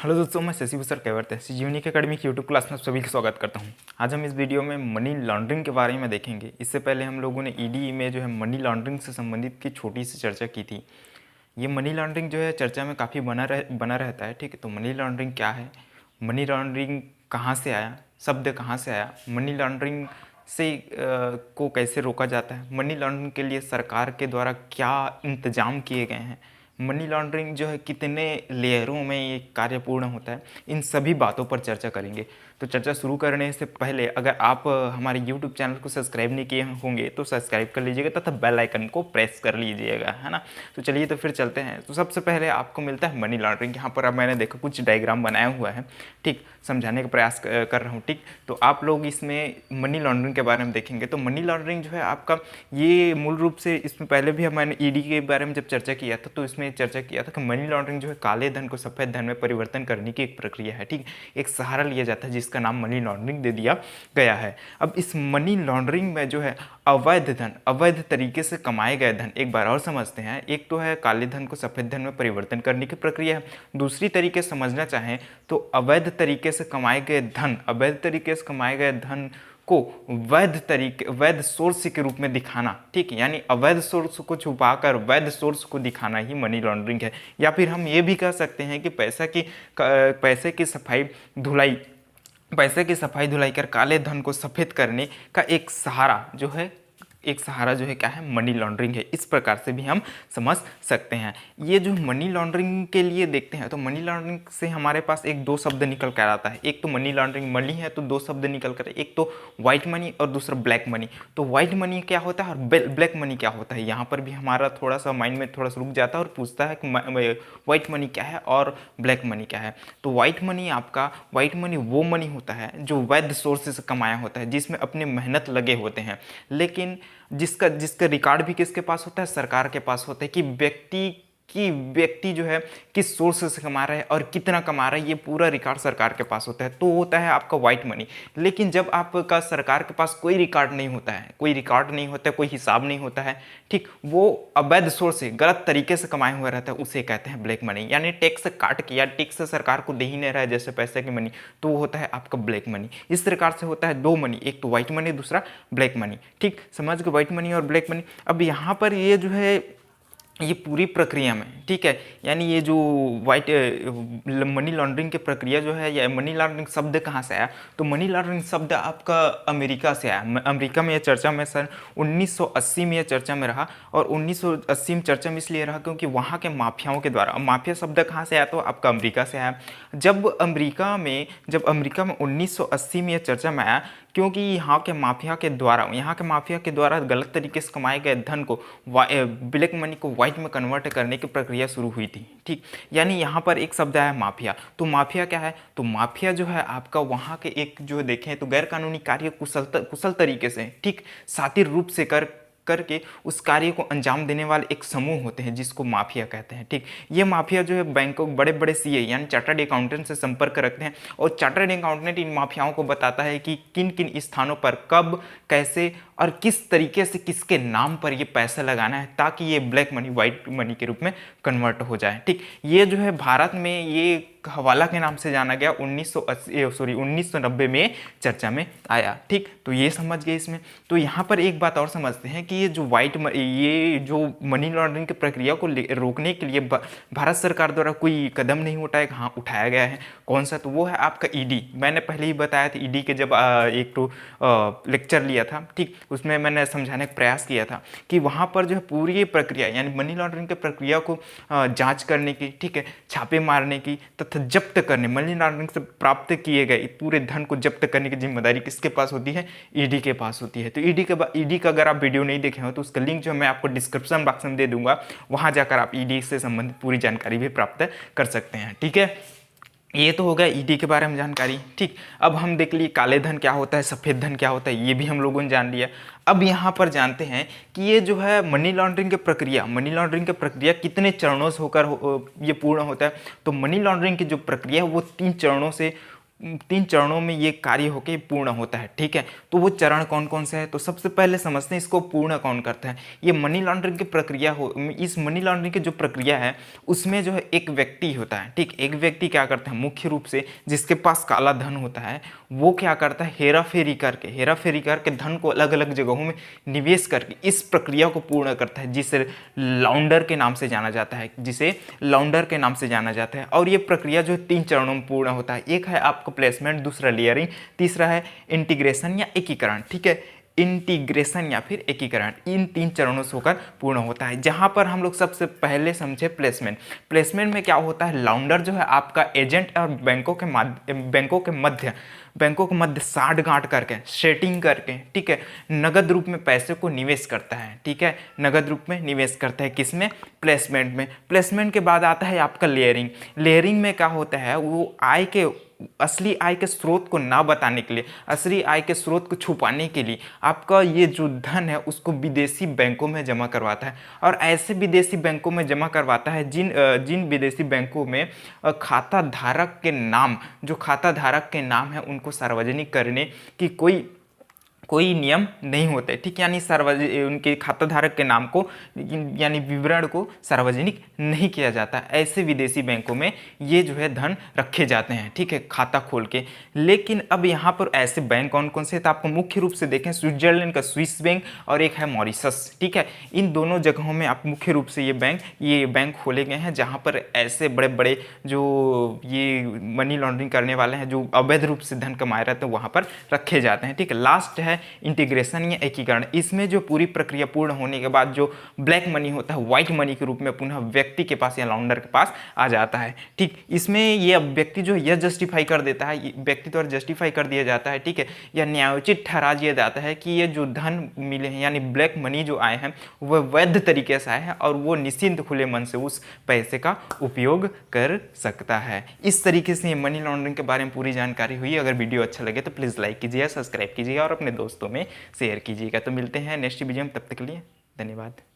Hello दोस्तों, मैं Shashi Bhushan Kaivarta unique academy की यूट्यूब क्लास में सभी का स्वागत करता हूं। आज हम इस वीडियो में मनी लॉन्ड्रिंग के बारे में देखेंगे। इससे पहले हम लोगों ने ईडी में जो है मनी लॉन्ड्रिंग से संबंधित की छोटी सी चर्चा की थी। ये मनी लॉन्ड्रिंग जो है चर्चा में काफ़ी बना रहता है। ठीक है, तो मनी लॉन्ड्रिंग क्या है, मनी लॉन्ड्रिंग कहाँ से आया, शब्द कहाँ से आया, मनी लॉन्ड्रिंग से को कैसे रोका जाता है, मनी लॉन्ड्रिंग के लिए सरकार के द्वारा क्या इंतजाम किए गए हैं, मनी लॉन्ड्रिंग जो है कितने लेयरों में ये कार्य पूर्ण होता है, इन सभी बातों पर चर्चा करेंगे। तो चर्चा शुरू करने से पहले अगर आप हमारे YouTube चैनल को सब्सक्राइब नहीं किए होंगे तो सब्सक्राइब कर लीजिएगा तथा बेल आइकन को प्रेस कर लीजिएगा, है ना। तो चलिए तो फिर चलते हैं। तो सबसे पहले आपको मिलता है मनी लॉन्ड्रिंग। यहाँ पर अब मैंने देखा कुछ डायग्राम बनाया हुआ है, ठीक, समझाने का प्रयास कर रहा हूँ। ठीक, तो आप लोग इसमें मनी लॉन्ड्रिंग के बारे में देखेंगे। तो मनी लॉन्ड्रिंग जो है आपका, ये मूल रूप से इसमें पहले भी मैंने ईडी के बारे में जब चर्चा किया था तो इसमें चर्चा किया था कि मनी लॉन्ड्रिंग जो है काले धन को सफ़ेद धन में परिवर्तन करने की एक प्रक्रिया है। ठीक, एक सहारा लिया जाता है जिसका नाम मनी लॉन्ड्रिंग दे दिया गया है। अब इस मनी लॉन्ड्रिंग में जो है अवैध धन, अवैध तरीके से कमाए गए धन, एक बार और समझते हैं। एक तो है काले धन को सफ़ेद धन में परिवर्तन करने की प्रक्रिया है, दूसरी तरीके से समझना चाहें तो अवैध तरीके से कमाए गए धन, अवैध तरीके से कमाए गए धन को वैध सोर्स के रूप में दिखाना। ठीक है, यानी अवैध सोर्स को छुपाकर वैध सोर्स को दिखाना ही मनी लॉन्ड्रिंग है। या फिर हम ये भी कह सकते हैं कि पैसे की सफाई धुलाई कर काले धन को सफ़ेद करने का एक सहारा जो है क्या है, मनी लॉन्ड्रिंग है। इस प्रकार से भी हम समझ सकते हैं। ये जो मनी लॉन्ड्रिंग के लिए देखते हैं तो मनी लॉन्ड्रिंग से हमारे पास एक दो शब्द निकल कर आता है। एक तो मनी लॉन्ड्रिंग मनी है तो दो शब्द निकल कर, एक तो व्हाइट मनी और दूसरा ब्लैक मनी। तो व्हाइट मनी क्या होता है और ब्लैक मनी क्या होता है, यहाँ पर भी हमारा थोड़ा सा माइंड में थोड़ा सा रुक जाता है और पूछता है कि व्हाइट मनी क्या है और ब्लैक मनी क्या है। तो व्हाइट मनी वो मनी होता है जो वैध सोर्स से कमाया होता है, जिसमें अपने मेहनत लगे होते हैं, लेकिन जिसका रिकॉर्ड भी किसके पास होता है, सरकार के पास होता है कि व्यक्ति जो है किस सोर्स से कमा रहा है और कितना कमा रहा है, ये पूरा रिकॉर्ड सरकार के पास होता है। तो होता है आपका व्हाइट मनी। लेकिन जब आपका सरकार के पास कोई रिकॉर्ड नहीं होता है, कोई हिसाब नहीं होता है, ठीक, वो अवैध सोर्स से गलत तरीके से कमाया हुआ रहता है, उसे कहते हैं ब्लैक मनी। यानी टैक्स काट के या टैक्स सरकार को दे ही नहीं रहा है जैसे पैसे की मनी, तो वो होता है आपका ब्लैक मनी। इस प्रकार से होता है दो मनी, एक तो व्हाइट मनी, दूसरा ब्लैक मनी। ठीक, समझ गए व्हाइट मनी और ब्लैक मनी। अब यहाँ पर ये जो है ये पूरी प्रक्रिया में, ठीक है, यानी ये जो मनी लॉन्ड्रिंग की प्रक्रिया जो है, या मनी लॉन्ड्रिंग शब्द कहाँ से आया, तो मनी लॉन्ड्रिंग शब्द आपका अमेरिका से आया। अमेरिका में यह चर्चा में सन 1980 में यह चर्चा में रहा। और 1980 में चर्चा में इसलिए रहा क्योंकि वहाँ के माफियाओं के द्वारा, माफिया शब्द कहाँ से आया, तो आपका अमेरिका से आया। जब अमेरिका में 1980 में यह चर्चा में आया, क्योंकि यहाँ के माफिया के द्वारा गलत तरीके से कमाए गए धन को, ब्लैक मनी को व्हाइट में कन्वर्ट करने की प्रक्रिया शुरू हुई थी। ठीक, यानी यहाँ पर एक शब्द आया माफिया। तो माफिया क्या है, तो माफिया जो है आपका वहाँ के एक जो देखें तो गैर कानूनी कार्य कुशल तरीके से, ठीक, शातिर रूप से करके उस कार्य को अंजाम देने वाले एक समूह होते हैं जिसको माफिया कहते हैं। ठीक, ये माफिया जो है बैंकों, बड़े बड़े सीए यानी चार्टर्ड अकाउंटेंट से संपर्क रखते हैं और चार्टर्ड अकाउंटेंट इन माफियाओं को बताता है कि किन किन स्थानों पर कब, कैसे और किस तरीके से किसके नाम पर ये पैसा लगाना है ताकि ये ब्लैक मनी व्हाइट मनी के रूप में कन्वर्ट हो जाए। ठीक, ये जो है भारत में ये हवाला के नाम से जाना गया। 1990 में चर्चा में आया। ठीक, तो ये समझ गए इसमें। तो यहाँ पर एक बात और समझते हैं कि ये जो मनी लॉन्ड्रिंग की प्रक्रिया को रोकने के लिए भारत सरकार द्वारा कोई कदम नहीं उठाया गया है। कौन सा, तो वो है आपका ईडी। मैंने पहले ही बताया था ईडी के जब एक तो लेक्चर लिया था, ठीक, उसमें मैंने समझाने का प्रयास किया था कि वहाँ पर जो है पूरी प्रक्रिया यानी मनी लॉन्ड्रिंग की प्रक्रिया को जाँच करने की, ठीक है, छापे मारने की तथा जब्त करने, मनी लॉन्ड्रिंग से प्राप्त किए गए पूरे धन को जब्त करने की जिम्मेदारी किसके पास होती है, ईडी के पास होती है। तो ईडी का अगर आप वीडियो नहीं देखे हो तो उसका लिंक जो मैं आपको डिस्क्रिप्शन बॉक्स में दे दूंगा, वहां जाकर आप ईडी से संबंधित पूरी जानकारी भी प्राप्त कर सकते हैं। ठीक है, ये तो हो गया ईडी के बारे में जानकारी। ठीक, अब हम देख लिए काले धन क्या होता है, सफ़ेद धन क्या होता है, ये भी हम लोगों ने जान लिया। अब यहाँ पर जानते हैं कि ये जो है मनी लॉन्ड्रिंग की प्रक्रिया कितने चरणों से होकर ये पूर्ण होता है। तो मनी लॉन्ड्रिंग की जो प्रक्रिया है वो 3 चरणों से 3 चरणों में ये कार्य होके पूर्ण होता है। ठीक है, तो वो चरण कौन कौन से हैं, तो सबसे पहले समझते हैं इसको पूर्ण कौन करता है। ये मनी लॉन्ड्रिंग की प्रक्रिया हो, इस मनी लॉन्ड्रिंग की जो प्रक्रिया है उसमें जो है एक व्यक्ति होता है। ठीक, एक व्यक्ति क्या करता है, मुख्य रूप से जिसके पास काला धन होता है वो क्या करता है, हेरा फेरी करके धन को अलग अलग जगहों में निवेश करके इस प्रक्रिया को पूर्ण करता है, जिसे लॉन्डर के नाम से जाना जाता है। और ये प्रक्रिया जो 3 चरणों में पूर्ण होता है। एक है आपका प्लेसमेंट, दूसरा लेयरिंग, तीसरा है इंटीग्रेशन या एकीकरण। ठीक है, इंटीग्रेशन या फिर एकीकरण, इन 3 चरणों से होकर पूर्ण होता है। जहां पर हम लोग सबसे पहले समझे प्लेसमेंट में क्या होता है, लॉन्डर जो है आपका एजेंट और बैंकों के मध्य साठ-गांठ करके, सेटिंग करके, ठीक है, नगद रूप में पैसे को निवेश करता है। ठीक है, नगद रूप में निवेश करता है किसमें, प्लेसमेंट में। प्लेसमेंट के बाद आता है आपका लेयरिंग में क्या होता है, वो असली आय के स्रोत को ना बताने के लिए, असली आय के स्रोत को छुपाने के लिए आपका ये जो धन है उसको विदेशी बैंकों में जमा करवाता है। और ऐसे विदेशी बैंकों में जमा करवाता है जिन विदेशी बैंकों में खाता धारक के नाम है उनको सार्वजनिक करने की कोई नियम नहीं होते। ठीक, यानी उनके खाता धारक के नाम को यानी विवरण को सार्वजनिक नहीं किया जाता। ऐसे विदेशी बैंकों में ये जो है धन रखे जाते हैं। ठीक है, खाता खोल के। लेकिन अब यहाँ पर ऐसे बैंक कौन कौन से, तो आपको मुख्य रूप से देखें स्विट्जरलैंड का स्विस बैंक और एक है मॉरिशस। ठीक है, इन दोनों जगहों में आप मुख्य रूप से ये बैंक खोले गए हैं जहाँ पर ऐसे बड़े बड़े जो ये मनी लॉन्ड्रिंग करने वाले हैं, जो अवैध रूप से धन कमाए रहते हैं, वहाँ पर रखे जाते हैं। ठीक है, लास्ट है इंटीग्रेशन या एकीकरण। इसमें जो पूरी प्रक्रिया पूर्ण होने के बाद जो ब्लैक मनी होता है व्हाइट मनी के रूप में पुनः व्यक्ति के पास या लॉन्डर के पास आ जाता है। ठीक, इसमें यह व्यक्ति जो यह जस्टिफाई कर देता है, व्यक्ति द्वारा जस्टिफाई कर दिया जाता है। ठीक है, यह न्यायोचित ठहरा दिया जाता है कि ये जो धन मिले हैं यानी ब्लैक मनी जो आए हैं वह वैध तरीके से आए हैं और वो निश्चिंत खुले मन से उस पैसे का उपयोग कर सकता है। इस तरीके से मनी लॉन्ड्रिंग के बारे में पूरी जानकारी हुई। अगर वीडियो अच्छा लगे तो प्लीज़ लाइक कीजिए, सब्सक्राइब कीजिए और अपने दोस्तों में शेयर कीजिएगा। तो मिलते हैं नेक्स्ट वीडियो में, तब तक के लिए धन्यवाद।